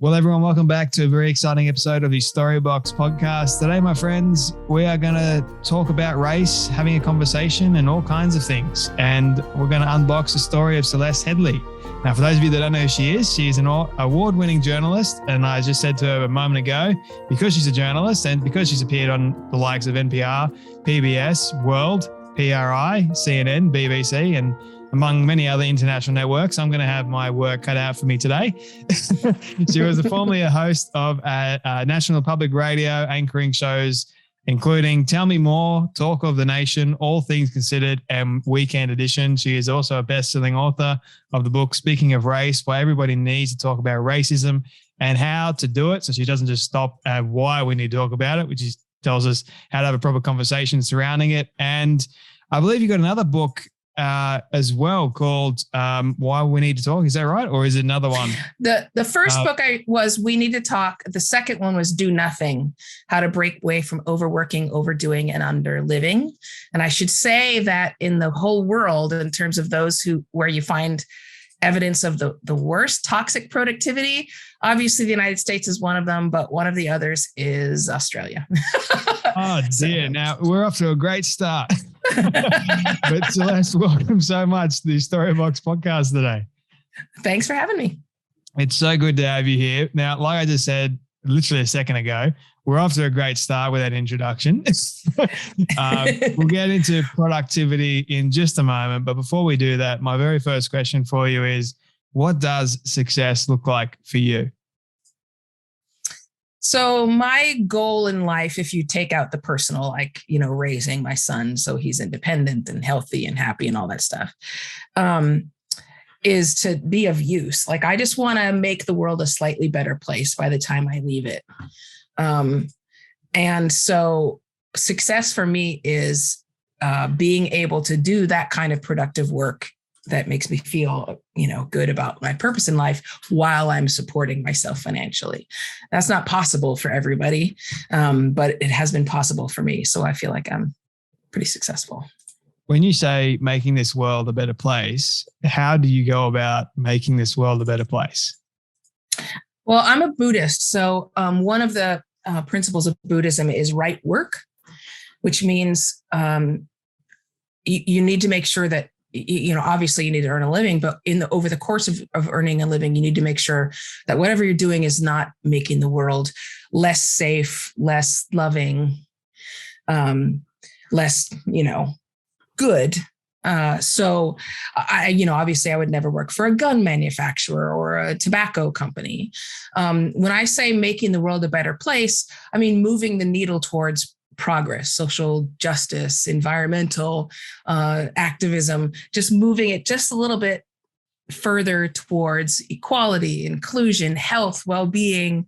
Well, everyone, welcome back to a very exciting episode of the Storybox podcast. Today, my friends, we are going to talk about race, having a conversation and all kinds of things. And we're going to unbox the story of Celeste Headlee. Now, for those of you that don't know who she is an award-winning journalist. And I just said to her a moment ago, because she's a journalist and because she's appeared on the likes of NPR, PBS, World, PRI, CNN, BBC, and among many other international networks, I'm going to have my work cut out for me today. She was formerly a host of National Public Radio, anchoring shows, including Tell Me More, Talk of the Nation, All Things Considered, and Weekend Edition. She is also a best-selling author of the book, Speaking of Race, Why Everybody Needs to Talk About Racism and How to Do It. So she doesn't just stop at why we need to talk about it, which is, tells us how to have a proper conversation surrounding it. And I believe you got another book as well called Why We Need to Talk. Is that right? Or is it another one? The first book was We Need to Talk. The second one was Do Nothing, How to Break Away from Overworking, Overdoing, and Underliving. And I should say that in the whole world, in terms of those where you find evidence of the worst toxic productivity, obviously the United States is one of them, but one of the others is Australia. Oh dear. Now we're off to a great start. But Celeste, welcome so much to the Storybox podcast today. Thanks for having me. It's so good to have you here. Now, like I just said literally a second ago, we're off to a great start with that introduction. We'll get into productivity in just a moment. But before we do that, my very first question for you is, what does success look like for you? So my goal in life, if you take out the personal, like, raising my son so he's independent and healthy and happy and all that stuff, is to be of use. Like, I just want to make the world a slightly better place by the time I leave it. And so success for me is being able to do that kind of productive work that makes me feel, good about my purpose in life while I'm supporting myself financially. That's not possible for everybody, but it has been possible for me. So I feel like I'm pretty successful. When you say making this world a better place, how do you go about making this world a better place? Well, I'm a Buddhist. So one of the principles of Buddhism is right work, which means you need to make sure that, obviously you need to earn a living, but over the course of earning a living, you need to make sure that whatever you're doing is not making the world less safe, less loving, less, good. So obviously I would never work for a gun manufacturer or a tobacco company. When I say making the world a better place, I mean moving the needle towards progress, social justice, environmental activism, just moving it just a little bit further towards equality, inclusion, health, well-being,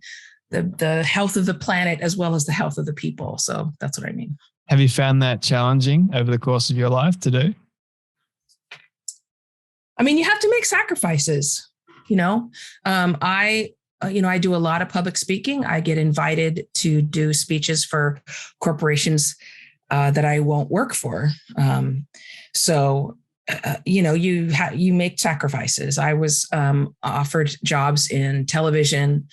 the health of the planet, as well as the health of the people. So that's what I mean. Have you found that challenging over the course of your life to do? I mean, you have to make sacrifices, I do a lot of public speaking. I get invited to do speeches for corporations that I won't work for. You make sacrifices. I was offered jobs in television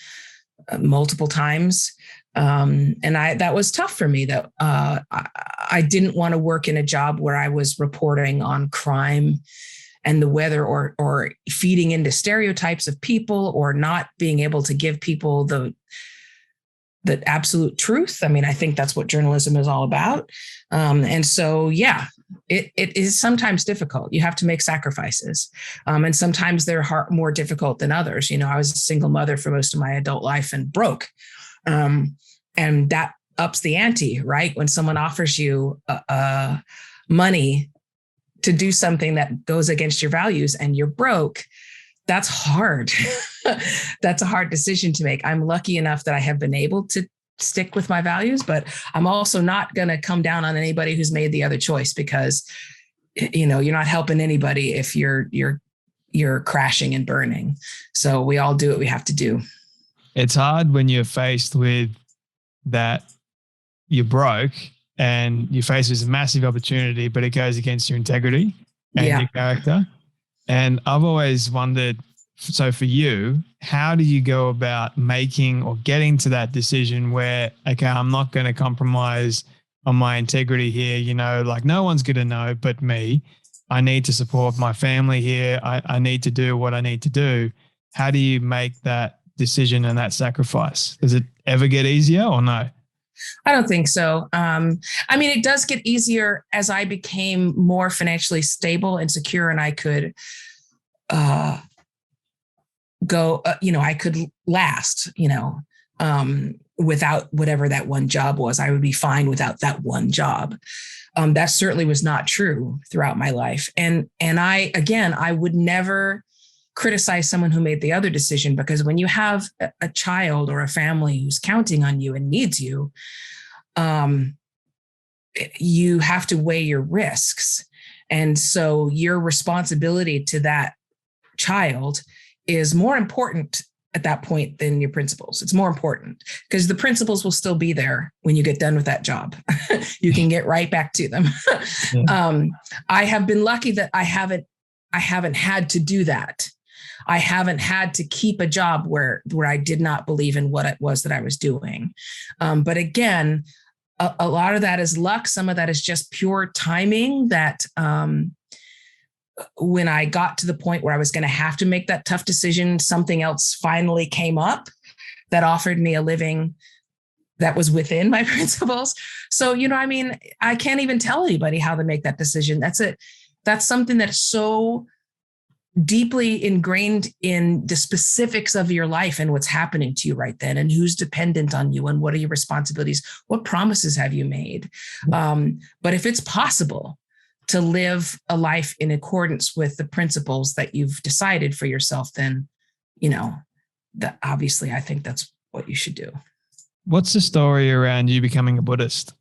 multiple times. That was tough for me. That I didn't want to work in a job where I was reporting on crime and the weather, or feeding into stereotypes of people, or not being able to give people the absolute truth. I mean, I think that's what journalism is all about. It is sometimes difficult. You have to make sacrifices. And sometimes they're more difficult than others. I was a single mother for most of my adult life and broke. And that ups the ante, right? When someone offers you money to do something that goes against your values and you're broke, that's hard. That's a hard decision to make. I'm lucky enough that I have been able to stick with my values, but I'm also not going to come down on anybody who's made the other choice, because, you're not helping anybody if you're crashing and burning. So we all do what we have to do. It's hard when you're faced with that you're broke and you face this massive opportunity, but it goes against your integrity and your character. And I've always wondered, so for you, how do you go about making or getting to that decision where, okay, I'm not going to compromise on my integrity here, like no one's going to know but me. I need to support my family here. I need to do what I need to do. How do you make that decision and that sacrifice? Does it ever get easier or no? I don't think so. It does get easier as I became more financially stable and secure, and I could I could last, without whatever that one job was. I would be fine without that one job. That certainly was not true throughout my life. And I would never criticize someone who made the other decision, because when you have a child or a family who's counting on you and needs you, you have to weigh your risks. And so your responsibility to that child is more important at that point than your principles. It's more important because the principles will still be there when you get done with that job. You can get right back to them. Yeah. I have been lucky that I haven't had to do that. I haven't had to keep a job where I did not believe in what it was that I was doing. But again, a lot of that is luck. Some of that is just pure timing that when I got to the point where I was going to have to make that tough decision, something else finally came up that offered me a living that was within my principles. So, I can't even tell anybody how to make that decision. That's it. That's something that's so deeply ingrained in the specifics of your life and what's happening to you right then, and who's dependent on you, and what are your responsibilities? What promises have you made? But if it's possible to live a life in accordance with the principles that you've decided for yourself, then, that obviously I think that's what you should do. What's the story around you becoming a Buddhist?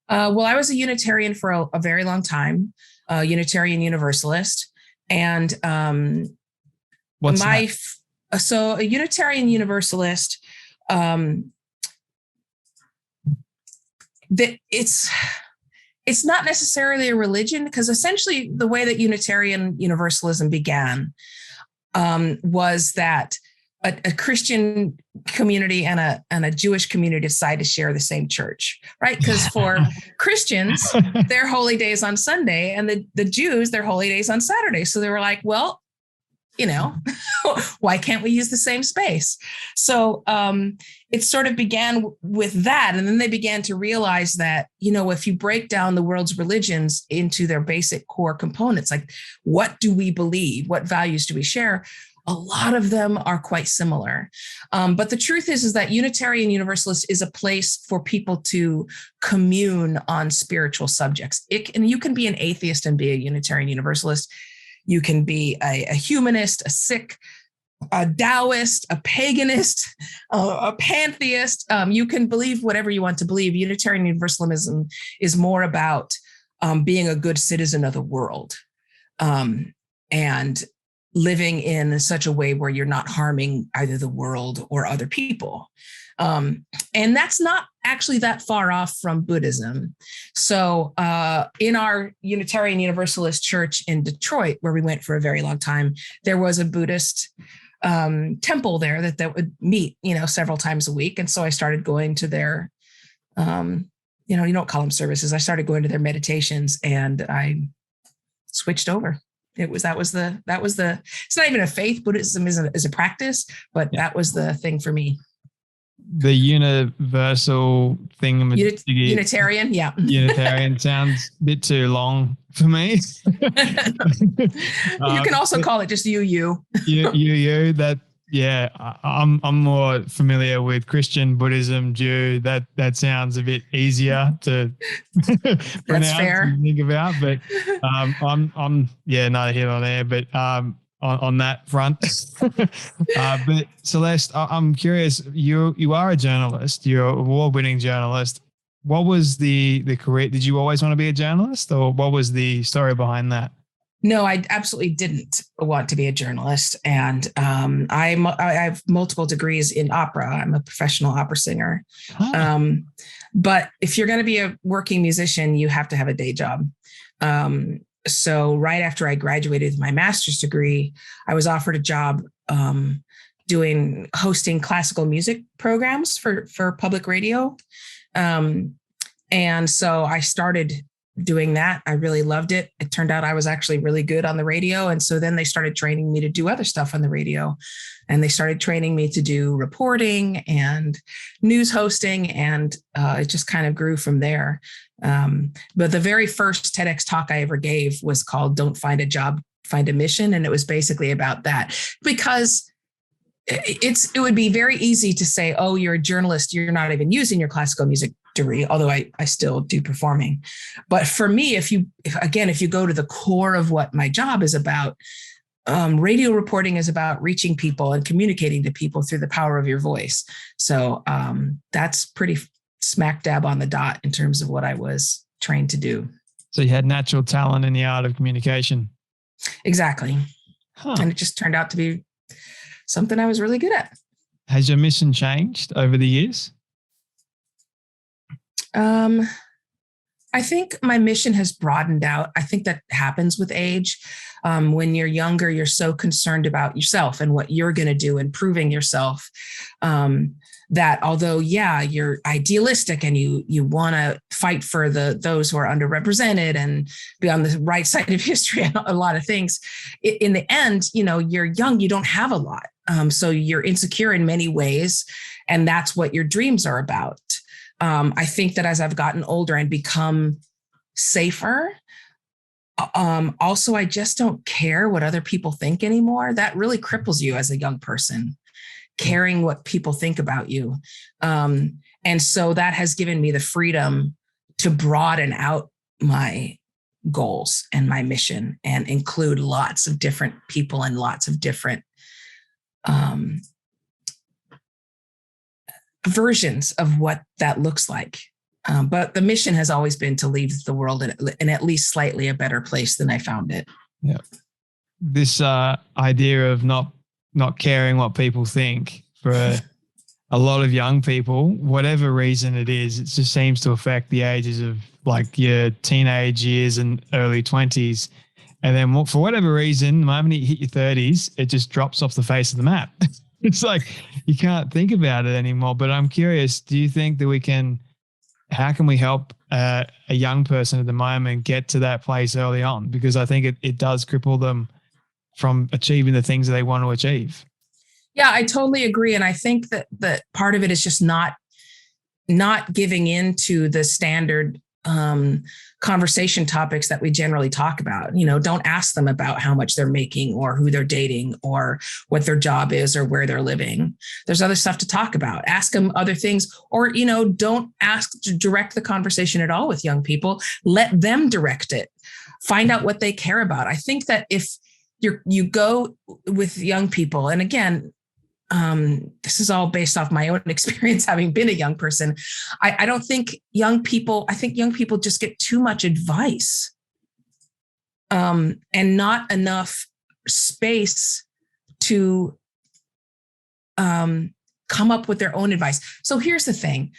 Well, I was a Unitarian for a very long time, Unitarian Universalist. And so a Unitarian Universalist, that it's not necessarily a religion, because essentially the way that Unitarian Universalism began was that a Christian community and a Jewish community decide to share the same church, right? Because for Christians, their holy day is on Sunday, and the Jews, their holy day is on Saturday. So they were like, well, why can't we use the same space? So it sort of began with that. And then they began to realize that, if you break down the world's religions into their basic core components, like what do we believe? What values do we share? A lot of them are quite similar. But the truth is that Unitarian Universalist is a place for people to commune on spiritual subjects. And you can be an atheist and be a Unitarian Universalist. You can be a humanist, a Sikh, a Taoist, a paganist, a pantheist. You can believe whatever you want to believe. Unitarian Universalism is more about being a good citizen of the world, and living in such a way where you're not harming either the world or other people. And that's not actually that far off from Buddhism. So in our Unitarian Universalist church in Detroit, where we went for a very long time, there was a Buddhist temple there that would meet, several times a week. And so I started going to their, you don't call them services. I started going to their meditations, and I switched over. It's not even a faith. Buddhism is a practice, but that was the thing for me. The universal thing. Unitarian. Yeah. Unitarian sounds a bit too long for me. You can also call it just you. That, yeah, I'm more familiar with Christian, Buddhism, Jew. That sounds a bit easier to pronounce and think about. But I'm neither here nor there. But on that front, but Celeste, I'm curious. You are a journalist. You're an award-winning journalist. What was the career? Did you always want to be a journalist, or what was the story behind that? No, I absolutely didn't want to be a journalist. And I have multiple degrees in opera. I'm a professional opera singer. But if you're going to be a working musician, you have to have a day job. so right after I graduated with my master's degree, I was offered a job hosting classical music programs for public radio. And so I started doing that. I really loved it. It turned out I was actually really good on the radio. And so then they started training me to do other stuff on the radio. And they started training me to do reporting and news hosting. And it just kind of grew from there. But the very first TEDx talk I ever gave was called Don't Find a Job, Find a Mission. And it was basically about that, because it would be very easy to say, oh, you're a journalist, you're not even using your classical music degree, although I still do performing. But for me, if you go to the core of what my job is about, radio reporting is about reaching people and communicating to people through the power of your voice. So that's pretty smack dab on the dot in terms of what I was trained to do. So you had natural talent in the art of communication. Exactly. And it just turned out to be something I was really good at. Has your mission changed over the years? I think my mission has broadened out. I think that happens with age. When you're younger, you're so concerned about yourself and what you're going to do and proving yourself, that although, you're idealistic and you want to fight for those who are underrepresented and be on the right side of history and a lot of things, in the end, you're young, you don't have a lot. So you're insecure in many ways, and that's what your dreams are about. I think that as I've gotten older and become safer, also, I just don't care what other people think anymore. That really cripples you as a young person, caring what people think about you. And so that has given me the freedom to broaden out my goals and my mission and include lots of different people and lots of different versions of what that looks like. But the mission has always been to leave the world in at least slightly a better place than I found it. Yeah. This idea of not caring what people think for a lot of young people, whatever reason it is, it just seems to affect the ages of like your teenage years and early 20s. And then for whatever reason, the moment you hit your 30s, it just drops off the face of the map. It's like you can't think about it anymore. But I'm curious, do you think that how can we help a young person at the moment get to that place early on? Because I think it does cripple them from achieving the things that they want to achieve. Yeah, I totally agree. And I think that part of it is just not giving in to the standard conversation topics that we generally talk about. Don't ask them about how much they're making or who they're dating or what their job is or where they're living. There's other stuff to talk about. Ask them other things, or, don't ask to direct the conversation at all with young people. Let them direct it. Find out what they care about. I think that if you go with young people, and again, this is all based off my own experience, having been a young person. I think young people just get too much advice, and not enough space to come up with their own advice. So here's the thing.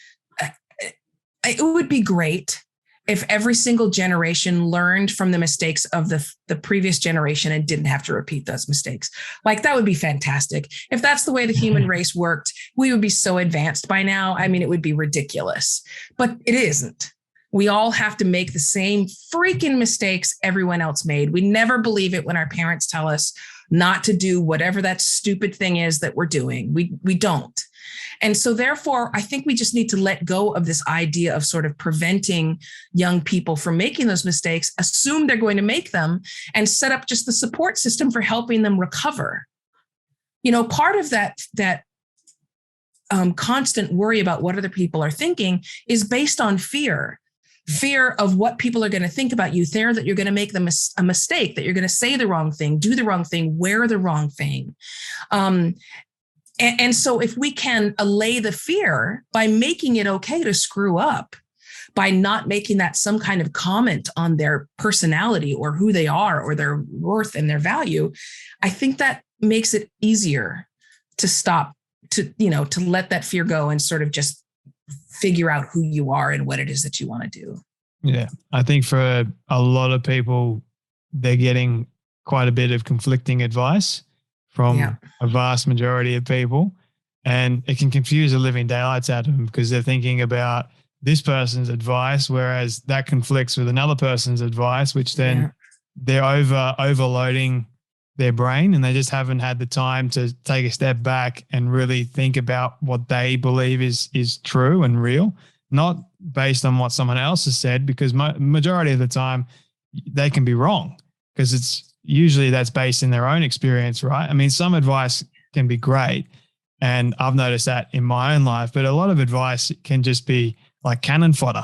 It would be great if every single generation learned from the mistakes of the previous generation and didn't have to repeat those mistakes. Like, that would be fantastic. If that's the way the human race worked, we would be so advanced by now. I mean, it would be ridiculous, but it isn't. We all have to make the same freaking mistakes everyone else made. We never believe it when our parents tell us not to do whatever that stupid thing is that we're doing. We don't. And so therefore, I think we just need to let go of this idea of sort of preventing young people from making those mistakes, assume they're going to make them, and set up just the support system for helping them recover. Part of that constant worry about what other people are thinking is based on fear of what people are going to think about you, fear that you're going to make them a mistake, that you're going to say the wrong thing, do the wrong thing, wear the wrong thing. And so if we can allay the fear by making it okay to screw up, by not making that some kind of comment on their personality or who they are or their worth and their value, I think that makes it easier to stop, to let that fear go and sort of just figure out who you are and what it is that you want to do. Yeah. I think for a lot of people, they're getting quite a bit of conflicting advice from a vast majority of people. And it can confuse the living daylights out of them because they're thinking about this person's advice, whereas that conflicts with another person's advice, which then they're overloading their brain, and they just haven't had the time to take a step back and really think about what they believe is true and real, not based on what someone else has said, because majority of the time they can be wrong because it's usually that's based in their own experience, right? I mean, some advice can be great, and I've noticed that in my own life, but a lot of advice can just be like cannon fodder.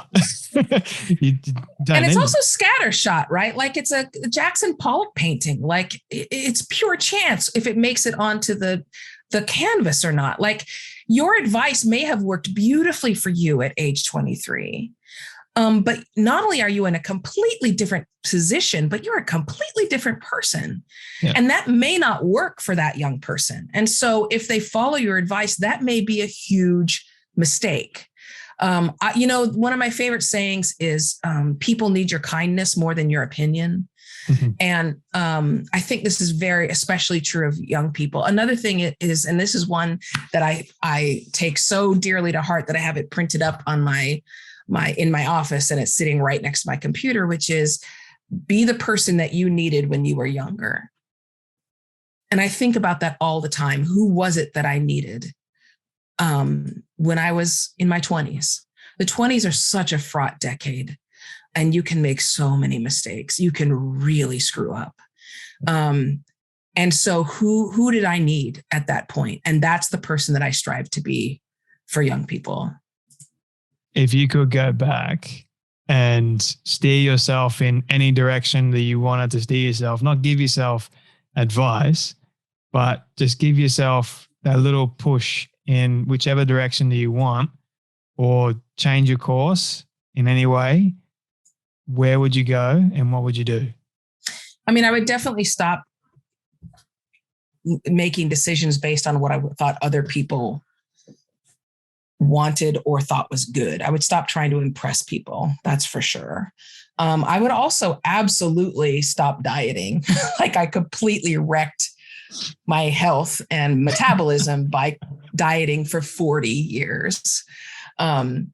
And it's also scattershot, right? Like it's a Jackson Pollock painting. Like it's pure chance if it makes it onto the canvas or not. Like your advice may have worked beautifully for you at age 23. But not only are you in a completely different position, but you're a completely different person. Yeah. And that may not work for that young person. And so if they follow your advice, that may be a huge mistake. One of my favorite sayings is people need your kindness more than your opinion. Mm-hmm. And I think this is especially true of young people. Another thing is, and this is one that I take so dearly to heart that I have it printed up on in my office, and it's sitting right next to my computer, which is be the person that you needed when you were younger. And I think about that all the time. Who was it that I needed when I was in my 20s? The 20s are such a fraught decade, and you can make so many mistakes. You can really screw up. And so who did I need at that point? And that's the person that I strive to be for young people. If you could go back and steer yourself in any direction that you wanted to steer yourself, not give yourself advice, but just give yourself that little push in whichever direction that you want, or change your course in any way, where would you go and what would you do? I mean, I would definitely stop making decisions based on what I thought other people wanted or thought was good. I would stop trying to impress people. That's for sure. I would also absolutely stop dieting. Like I completely wrecked my health and metabolism by dieting for 40 years. And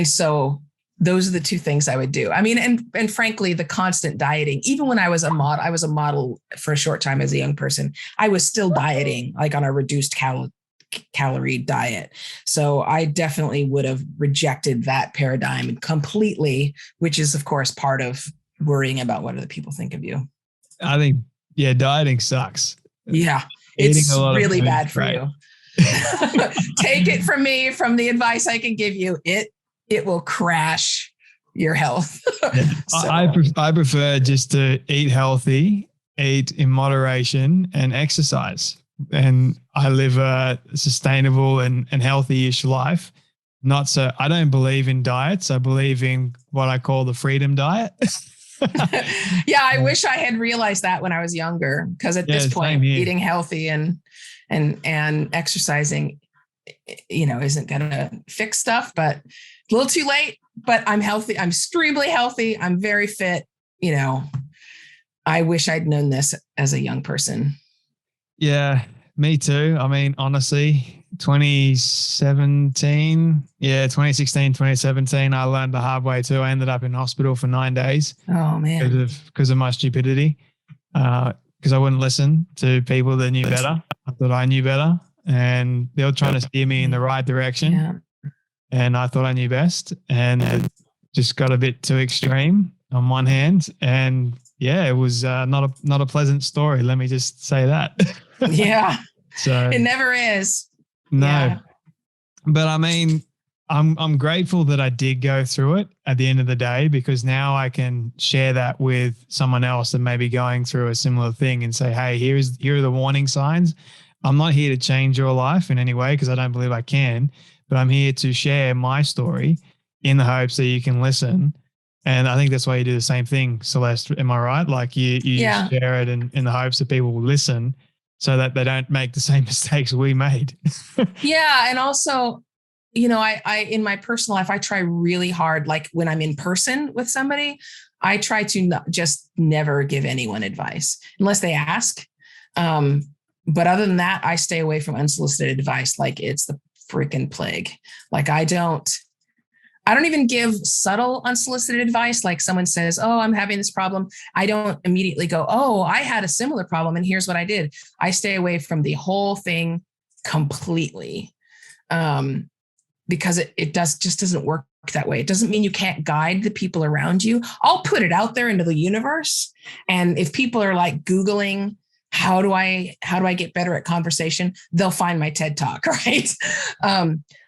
so those are the two things I would do. I mean, and frankly, the constant dieting, even when I was a model for a short time as a young person, I was still dieting, like on a reduced calorie diet. So I definitely would have rejected that paradigm completely, which is of course part of worrying about what other people think of you. I think, dieting sucks. Yeah. It's really bad for you. Take it from me, from the advice I can give you. It will crash your health. So. I prefer just to eat healthy, eat in moderation, and exercise. And I live a sustainable and healthy-ish life. I don't believe in diets. I believe in what I call the freedom diet. Yeah, I wish I had realized that when I was younger, because at this point, eating healthy and exercising, isn't going to fix stuff, but a little too late. But I'm healthy. I'm extremely healthy. I'm very fit. I wish I'd known this as a young person. Yeah, me too. I mean, honestly, 2016, 2017, I learned the hard way too. I ended up in hospital for 9 days. Oh man. Because of my stupidity. Because I wouldn't listen to people that knew better. I thought I knew better, and they were trying to steer me in the right direction. Yeah. And I thought I knew best, and it just got a bit too extreme on one hand. And it was not a pleasant story. Let me just say that. Yeah. So it never is. No. Yeah. But I mean, I'm grateful that I did go through it at the end of the day, because now I can share that with someone else that may be going through a similar thing and say, hey, here are the warning signs. I'm not here to change your life in any way, because I don't believe I can, but I'm here to share my story in the hopes that you can listen. And I think that's why you do the same thing, Celeste. Am I right? Like you share it in the hopes that people will listen, so that they don't make the same mistakes we made. Yeah. And also, I in my personal life, I try really hard. Like when I'm in person with somebody, I try to just never give anyone advice unless they ask. But other than that, I stay away from unsolicited advice like it's the freaking plague. Like I don't even give subtle unsolicited advice. Like someone says, "Oh, I'm having this problem." I don't immediately go, "Oh, I had a similar problem and here's what I did." I stay away from the whole thing completely. Because it just doesn't work that way. It doesn't mean you can't guide the people around you. I'll put it out there into the universe. And if people are like Googling, how do I get better at conversation? They'll find my TED Talk, right?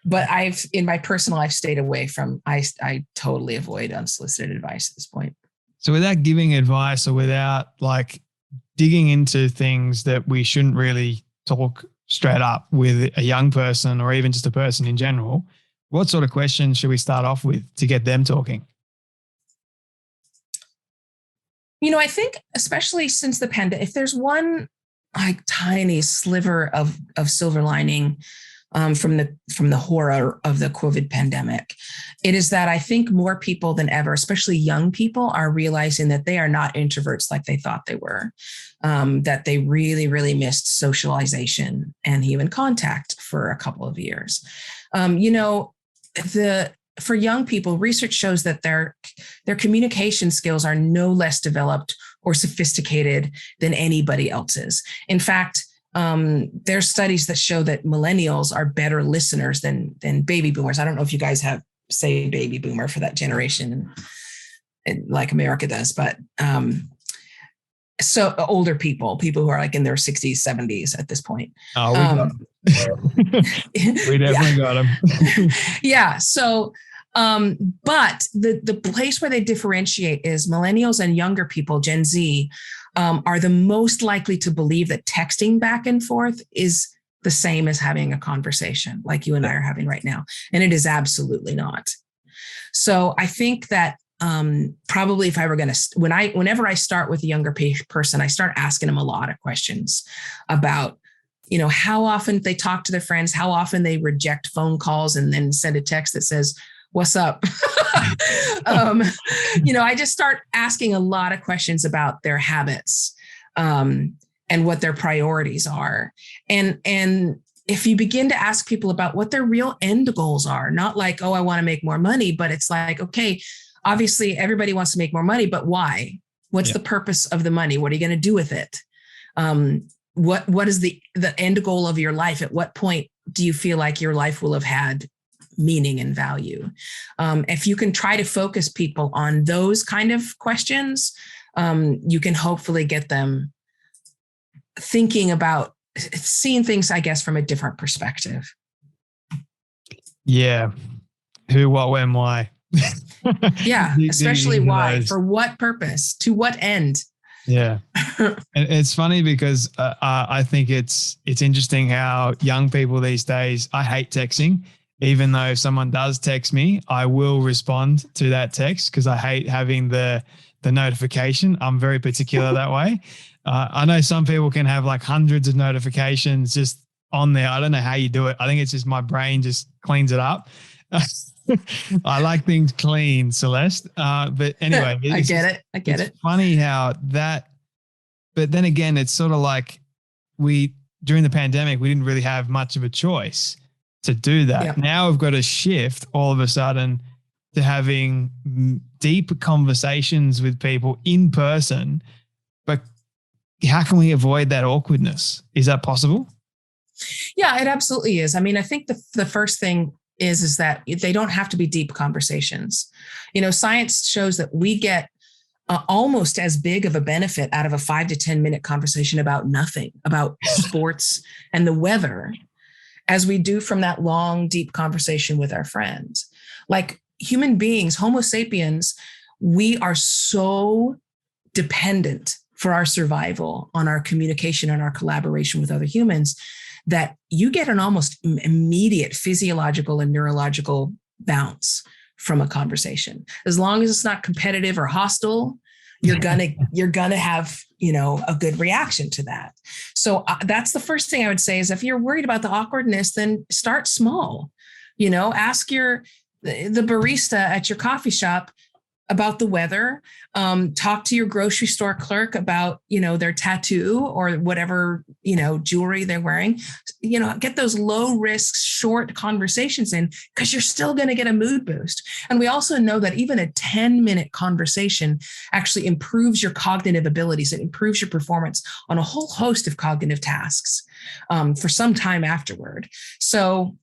But in my personal life, stayed away from, I totally avoid unsolicited advice at this point. So without giving advice or without like digging into things that we shouldn't really talk straight up with a young person or even just a person in general, what sort of questions should we start off with to get them talking? I think especially since the pandemic, if there's one like tiny sliver of silver lining from the horror of the COVID pandemic, it is that I think more people than ever, especially young people, are realizing that they are not introverts like they thought they were, that they really, really missed socialization and human contact for a couple of years. For young people, research shows that their communication skills are no less developed or sophisticated than anybody else's. In fact, there's studies that show that millennials are better listeners than baby boomers. I don't know if you guys say baby boomer for that generation, like America does, but so older people who are like in their 60s, 70s at this point. Oh, we got them. We definitely got them. Yeah. So, but the place where they differentiate is millennials and younger people, Gen Z, are the most likely to believe that texting back and forth is the same as having a conversation like you and I are having right now. And it is absolutely not. So I think that probably if I were going to, whenever I start with a younger person, I start asking them a lot of questions about, how often they talk to their friends, how often they reject phone calls and then send a text that says, "What's up?" I just start asking a lot of questions about their habits and what their priorities are. And if you begin to ask people about what their real end goals are, not like, "Oh, I want to make more money," but it's like, okay, obviously everybody wants to make more money, but why? What's the purpose of the money? What are you going to do with it? What is the end goal of your life? At what point do you feel like your life will have had meaning and value? If you can try to focus people on those kind of questions, you can hopefully get them thinking about seeing things, I guess, from a different perspective. Yeah. Who, what, when, why? Yeah. Especially why, for what purpose, to what end? Yeah. It's funny because I think it's interesting how young people these days, I hate texting. Even though if someone does text me, I will respond to that text because I hate having the notification. I'm very particular that way. I know some people can have like hundreds of notifications just on there. I don't know how you do it. I think it's just my brain just cleans it up. I like things clean, Celeste. But anyway, I get it. It's funny how that, but then again, it's sort of like during the pandemic, we didn't really have much of a choice to do that. Yeah. Now we've got to shift all of a sudden to having deep conversations with people in person. But how can we avoid that awkwardness? Is that possible? Yeah, it absolutely is. I mean, I think the first thing is that they don't have to be deep conversations. Science shows that we get almost as big of a benefit out of a 5 to 10 minute conversation about nothing, about sports and the weather, as we do from that long, deep conversation with our friends. Like human beings, Homo sapiens, we are so dependent for our survival on our communication and our collaboration with other humans that you get an almost immediate physiological and neurological bounce from a conversation. As long as it's not competitive or hostile, you're gonna have, a good reaction to that. So that's the first thing I would say is if you're worried about the awkwardness, then start small. Ask the barista at your coffee shop about the weather. Talk to your grocery store clerk about, their tattoo or whatever, jewelry they're wearing. Get those low risk, short conversations in, because you're still going to get a mood boost. And we also know that even a 10-minute conversation actually improves your cognitive abilities. It improves your performance on a whole host of cognitive tasks for some time afterward. So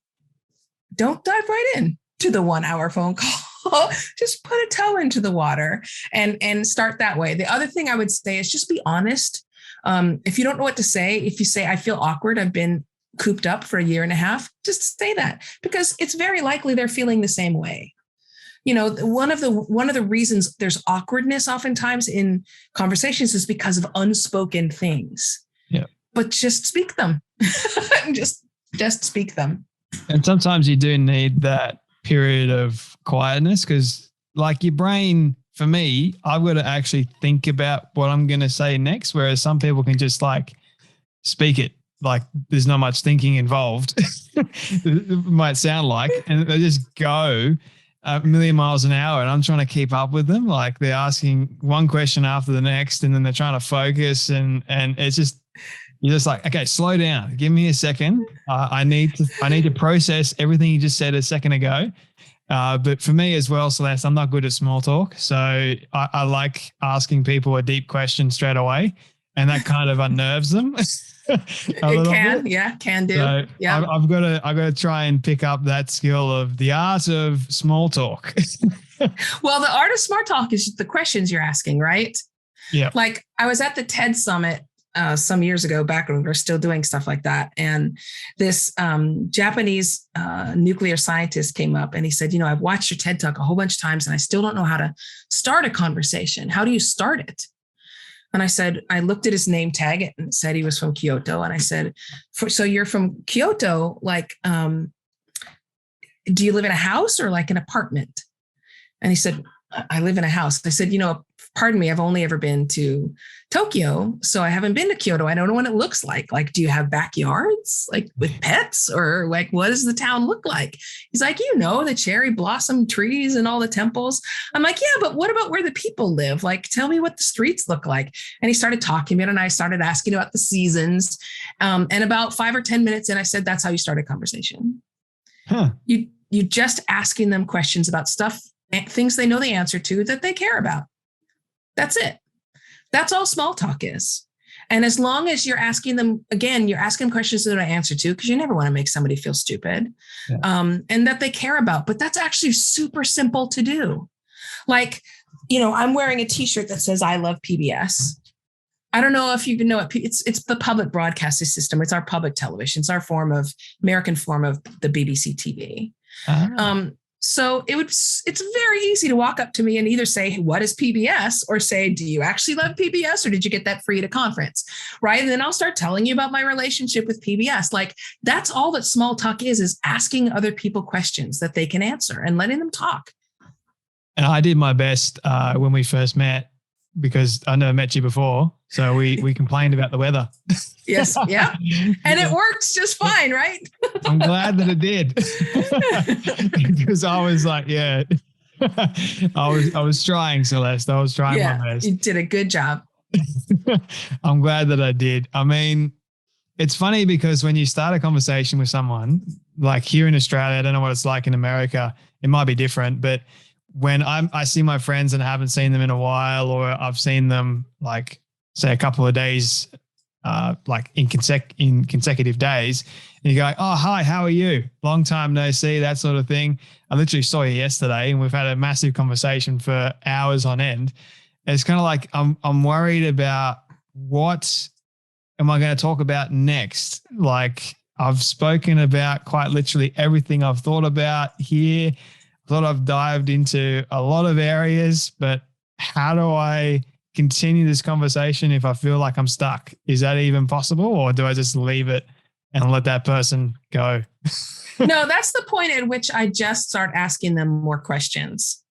don't dive right in to the 1 hour phone call. Just put a toe into the water and start that way. The other thing I would say is just be honest. If you don't know what to say, if you say, I feel awkward, I've been cooped up for 1.5 years, just say that, because it's very likely they're feeling the same way. One of the reasons there's awkwardness oftentimes in conversations is because of unspoken things. Yeah. But just speak them. just speak them. And sometimes you do need that period of quietness, because like your brain, for me, I've got to actually think about what I'm going to say next, whereas some people can just like speak it, like there's not much thinking involved. It might sound like, and they just go a million miles an hour, and I'm trying to keep up with them. Like they're asking one question after the next, and then they're trying to focus, and it's just, you're just like, okay, slow down. Give me a second. I need to process everything you just said a second ago. But for me as well, Celeste, I'm not good at small talk. So I like asking people a deep question straight away, and that kind of unnerves them. It can do. So yeah. I've got to try and pick up that skill of the art of small talk. Well, the art of smart talk is the questions you're asking, right? Yeah. Like I was at the TED Summit some years ago, back when we were still doing stuff like that. And this Japanese nuclear scientist came up and he said, I've watched your TED Talk a whole bunch of times and I still don't know how to start a conversation. How do you start it? And I looked at his name tag and it said he was from Kyoto. And I said, so you're from Kyoto, like, do you live in a house or like an apartment? And he said, I live in a house. I said, pardon me, I've only ever been to Tokyo, so I haven't been to Kyoto. I don't know what it looks like. Like, do you have backyards, like with pets, or like, what does the town look like? He's like, the cherry blossom trees and all the temples. I'm like, yeah, but what about where the people live? Like, tell me what the streets look like. And he started talking about it, and I started asking about the seasons. And about 5 or 10 minutes in, I said, that's how you start a conversation. Huh. You just asking them questions about stuff, things they know the answer to that they care about. That's it. That's all small talk is. And as long as you're asking them, again, you're asking questions that they don't answer to, because you never want to make somebody feel stupid, and that they care about. But that's actually super simple to do. Like, I'm wearing a t-shirt that says, I love PBS. I don't know if you can know it. It's the public broadcasting system. It's our public television. It's our American form of the BBC TV. Uh-huh. So it's very easy to walk up to me and either say, what is PBS? Or say, do you actually love PBS? Or did you get that free at a conference? Right. And then I'll start telling you about my relationship with PBS. Like, that's all that small talk is asking other people questions that they can answer and letting them talk. And I did my best when we first met, because I never met you before. So we complained about the weather. Yes. Yeah. And it works just fine, right? I'm glad that it did. Because I was like, yeah, I was trying, Celeste. I was trying my best. You did a good job. I'm glad that I did. I mean, it's funny because when you start a conversation with someone, like here in Australia, I don't know what it's like in America. It might be different, but when I see my friends and I haven't seen them in a while, or I've seen them like, say, a couple of days, like in consecutive days, and you go, oh, hi, how are you? Long time no see, that sort of thing. I literally saw you yesterday and we've had a massive conversation for hours on end. And it's kind of like, I'm worried about what am I going to talk about next? Like, I've spoken about quite literally everything I've thought about here. I thought I've dived into a lot of areas, but how do I continue this conversation if I feel like I'm stuck? Is that even possible? Or do I just leave it and let that person go? No, that's the point at which I just start asking them more questions.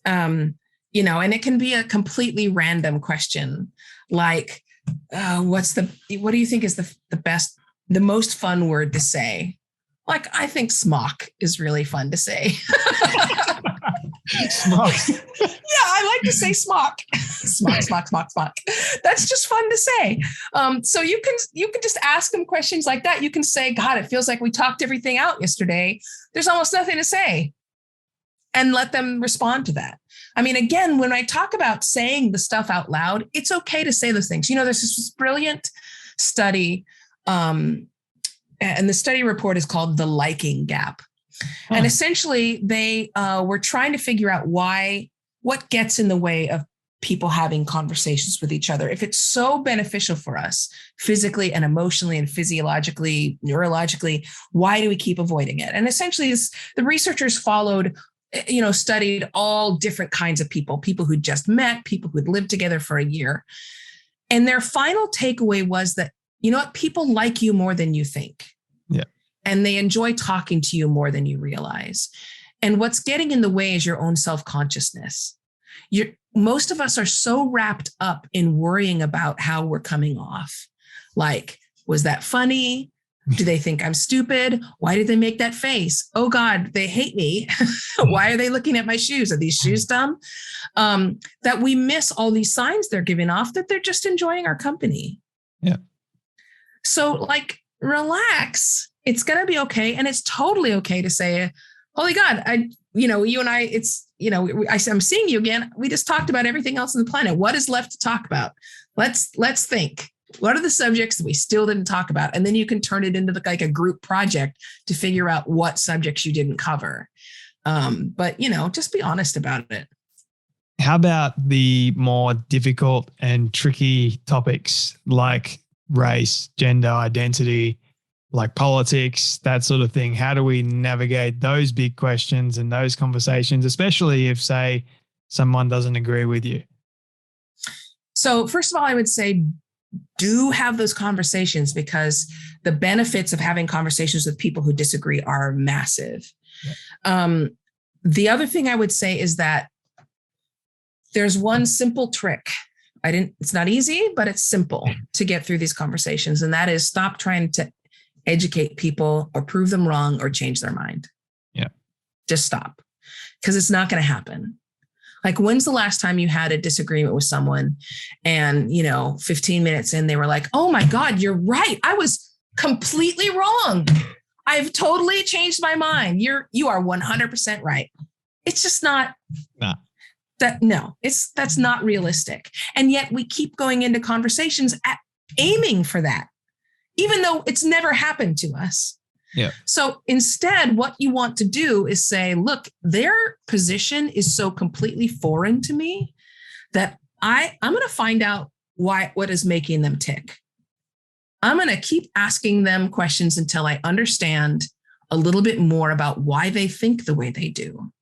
And it can be a completely random question. Like, what do you think is the most fun word to say Like, I think smock is really fun to say. Smock. Yeah, I like to say smock. Smock, smock, smock, smock. That's just fun to say. So you can just ask them questions like that. You can say, God, it feels like we talked everything out yesterday. There's almost nothing to say. And let them respond to that. I mean, again, when I talk about saying the stuff out loud, it's okay to say those things. You know, there's this brilliant study, and the study report is called The Liking Gap. And essentially, they were trying to figure out what gets in the way of people having conversations with each other. If it's so beneficial for us physically and emotionally and physiologically, neurologically, why do we keep avoiding it? And essentially, the researchers studied all different kinds of people who just met, people who'd lived together for a year. And their final takeaway was that, you know what, people like you more than you think. Yeah. And they enjoy talking to you more than you realize. And what's getting in the way is your own self-consciousness. Most of us are so wrapped up in worrying about how we're coming off. Like, was that funny? Do they think I'm stupid? Why did they make that face? Oh God, they hate me. Why are they looking at my shoes? Are these shoes dumb? That we miss all these signs they're giving off that they're just enjoying our company. Yeah. So like, relax. It's going to be okay. And it's totally okay to say, holy God, you and I, I'm seeing you again. We just talked about everything else on the planet. What is left to talk about? Let's think. What are the subjects that we still didn't talk about? And then you can turn it into like a group project to figure out what subjects you didn't cover. But just be honest about it. How about the more difficult and tricky topics like race, gender, identity, like politics, that sort of thing? How do we navigate those big questions and those conversations, especially if, say, someone doesn't agree with you? So first of all, I would say, do have those conversations, because the benefits of having conversations with people who disagree are massive. Yeah. The other thing I would say is that there's one simple trick. It's not easy, but it's simple to get through these conversations. And that is, stop trying to educate people or prove them wrong or change their mind. Yeah. Just stop, because it's not going to happen. Like, when's the last time you had a disagreement with someone and, 15 minutes in, they were like, oh my God, you're right. I was completely wrong. I've totally changed my mind. You are 100% right. It's just not that's not realistic. And yet we keep going into conversations aiming for that, even though it's never happened to us. Yeah. So instead, what you want to do is say, look, their position is so completely foreign to me that I'm going to find out what is making them tick. I'm going to keep asking them questions until I understand a little bit more about why they think the way they do.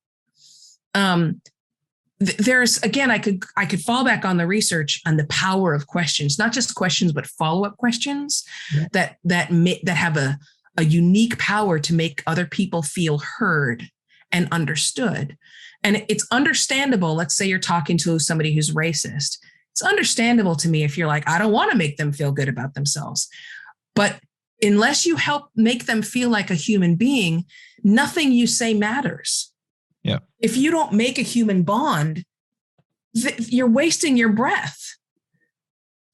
There's, again, I could fall back on the research on the power of questions, not just questions, but follow-up questions that have a unique power to make other people feel heard and understood. And it's understandable. Let's say you're talking to somebody who's racist. It's understandable to me if you're like, I don't want to make them feel good about themselves. But unless you help make them feel like a human being, nothing you say matters. Yeah. If you don't make a human bond, you're wasting your breath.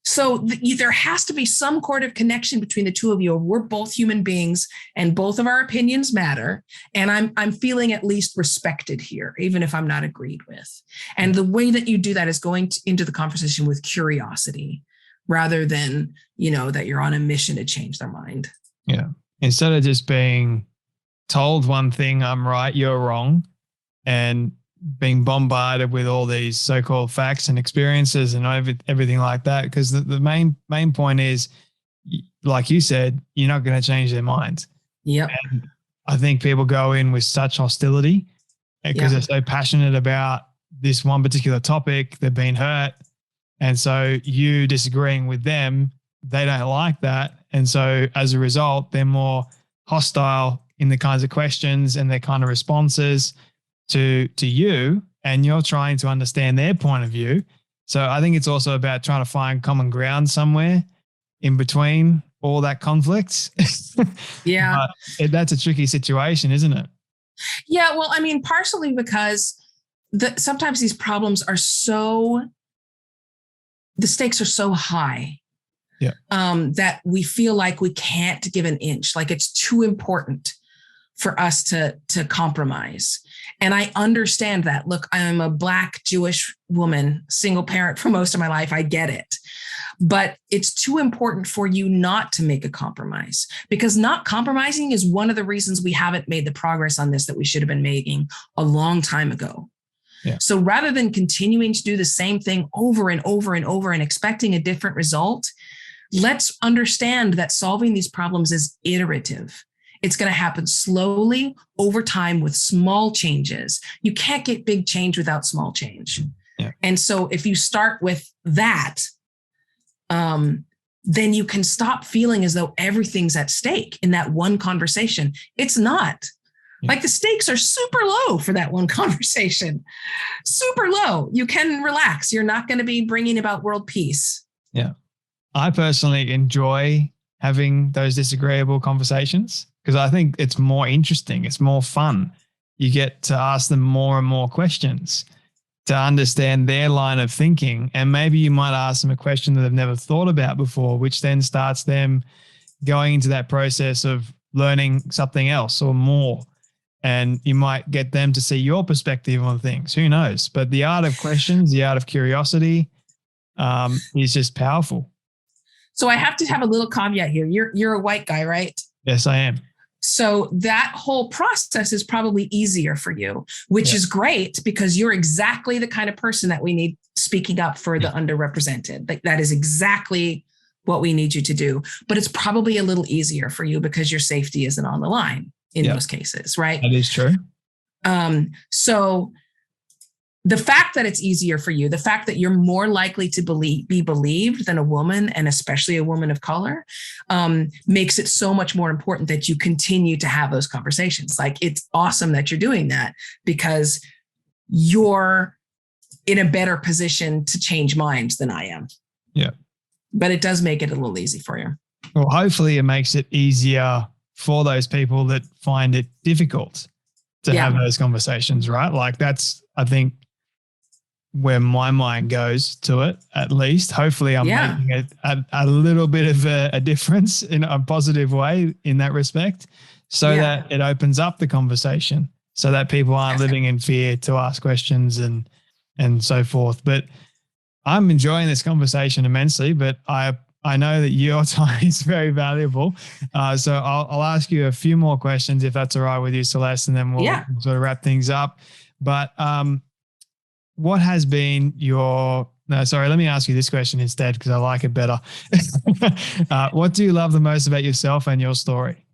So there has to be some sort of connection between the two of you. We're both human beings and both of our opinions matter. And I'm feeling at least respected here, even if I'm not agreed with. And the way that you do that is going into the conversation with curiosity rather than, that you're on a mission to change their mind. Yeah. Instead of just being told one thing, I'm right, you're wrong, and being bombarded with all these so-called facts and experiences and everything like that. Because the main point is, like you said, you're not going to change their minds. Yep. And I think people go in with such hostility because they're so passionate about this one particular topic. They've been hurt. And so you disagreeing with them, they don't like that. And so as a result, they're more hostile in the kinds of questions and their kind of responses to you, and you're trying to understand their point of view. So I think it's also about trying to find common ground somewhere in between all that conflict. Yeah. But that's a tricky situation, isn't it? Yeah. Well, I mean, partially because sometimes these problems are the stakes are so high. Yeah. That we feel like we can't give an inch, like it's too important for us to compromise. And I understand that. Look, I'm a Black Jewish woman, single parent for most of my life. I get it. But it's too important for you not to make a compromise, because not compromising is one of the reasons we haven't made the progress on this that we should have been making a long time ago. Yeah. So rather than continuing to do the same thing over and over and over and expecting a different result, let's understand that solving these problems is iterative. It's going to happen slowly over time with small changes. You can't get big change without small change. Yeah. And so if you start with that, then you can stop feeling as though everything's at stake in that one conversation. It's not. Yeah. Like the stakes are super low for that one conversation. Super low. You can relax. You're not going to be bringing about world peace. Yeah. I personally enjoy having those disagreeable conversations because I think it's more interesting. It's more fun. You get to ask them more and more questions to understand their line of thinking. And maybe you might ask them a question that they've never thought about before, which then starts them going into that process of learning something else or more. And you might get them to see your perspective on things. Who knows? But the art of questions, the art of curiosity is just powerful. So I have to have a little caveat here. You're a white guy, right? Yes, I am. So that whole process is probably easier for you, which is great because you're exactly the kind of person that we need speaking up for the underrepresented. Like that is exactly what we need you to do. But it's probably a little easier for you because your safety isn't on the line in most cases, right? That is true. So the fact that it's easier for you, the fact that you're more likely to be believed than a woman, and especially a woman of color, makes it so much more important that you continue to have those conversations. Like it's awesome that you're doing that because you're in a better position to change minds than I am. Yeah. But it does make it a little easy for you. Well, hopefully it makes it easier for those people that find it difficult to have those conversations, right? Like that's, I think, where my mind goes to it, at least. Hopefully I'm making a little bit of a difference in a positive way in that respect so that it opens up the conversation so that people aren't living in fear to ask questions and so forth. But I'm enjoying this conversation immensely, but I know that your time is very valuable. So I'll ask you a few more questions if that's all right with you, Celeste, and then we'll sort of wrap things up. But what has been let me ask you this question instead because I like it better. What do you love the most about yourself and your story?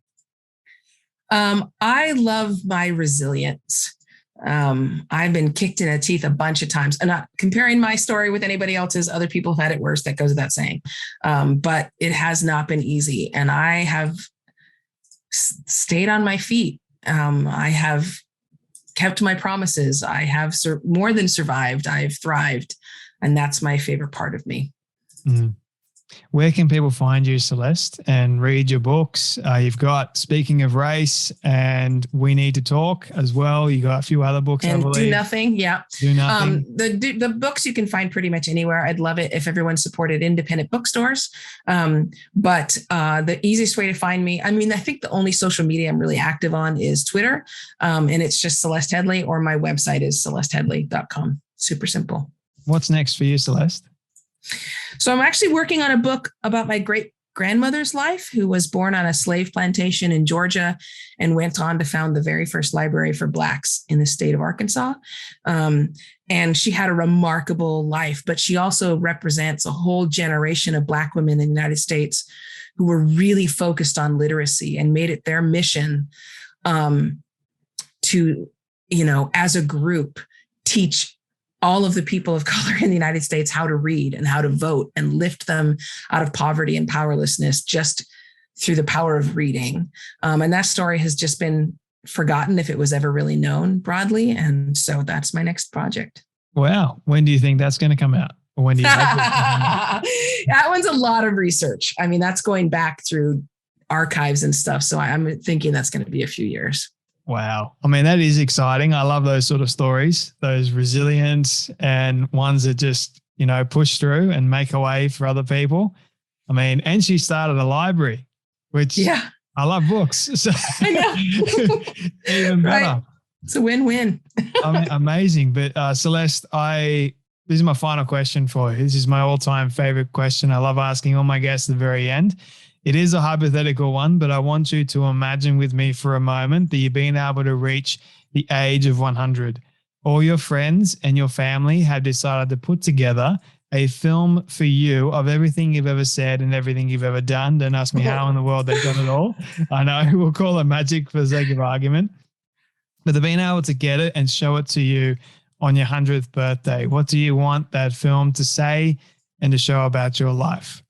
I love my resilience. I've been kicked in the teeth a bunch of times. I'm not comparing my story with anybody else's. Other people have had it worse. That goes without saying. But it has not been easy. And I have stayed on my feet. I have kept my promises. I have more than survived. I've thrived. And that's my favorite part of me. Mm. Where can people find you, Celeste, and read your books? You've got Speaking of Race and We Need to Talk as well. You got a few other books, and I believe. Do Nothing, yeah. Do Nothing. The books you can find pretty much anywhere. I'd love it if everyone supported independent bookstores. But the easiest way to find me, I mean, I think the only social media I'm really active on is Twitter. And it's just Celeste Headlee, or my website is celesteheadlee.com. Super simple. What's next for you, Celeste? So I'm actually working on a book about my great grandmother's life, who was born on a slave plantation in Georgia and went on to found the very first library for Blacks in the state of Arkansas. And she had a remarkable life, but she also represents a whole generation of Black women in the United States who were really focused on literacy and made it their mission to, as a group, teach all of the people of color in the United States how to read and how to vote and lift them out of poverty and powerlessness just through the power of reading. And that story has just been forgotten if it was ever really known broadly. And so that's my next project. Wow. When do you think that's going to come out? Or when do you hope That one's a lot of research. I mean, that's going back through archives and stuff. So I'm thinking that's going to be a few years. Wow. I mean, that is exciting. I love those sort of stories, those resilience and ones that just, push through and make a way for other people. I mean, and she started a library, which I love books. So I know. even better. Right. It's a win-win. I mean, amazing. But Celeste, this is my final question for you. This is my all-time favorite question. I love asking all my guests at the very end. It is a hypothetical one, but I want you to imagine with me for a moment that you've been able to reach the age of 100. All your friends and your family have decided to put together a film for you of everything you've ever said and everything you've ever done. Don't ask me how in the world they've done it all. I know we'll call it magic for the sake of argument. But they've been able to get it and show it to you on your 100th birthday. What do you want that film to say and to show about your life?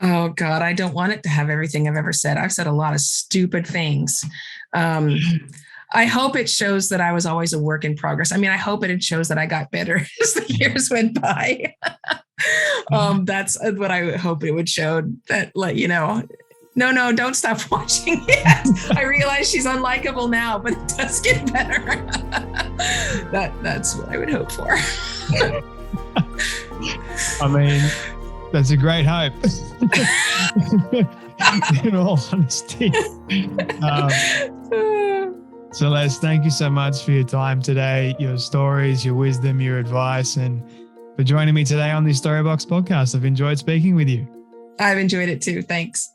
Oh, God, I don't want it to have everything I've ever said. I've said a lot of stupid things. I hope it shows that I was always a work in progress. I mean, I hope it shows that I got better as the years went by. That's what I hope it would show, that, no, don't stop watching it. I realize she's unlikable now, but it does get better. That's what I would hope for. I mean, that's a great hope. In all honesty. Celeste, thank you so much for your time today, your stories, your wisdom, your advice, and for joining me today on the Storybox podcast. I've enjoyed speaking with you. I've enjoyed it too. Thanks.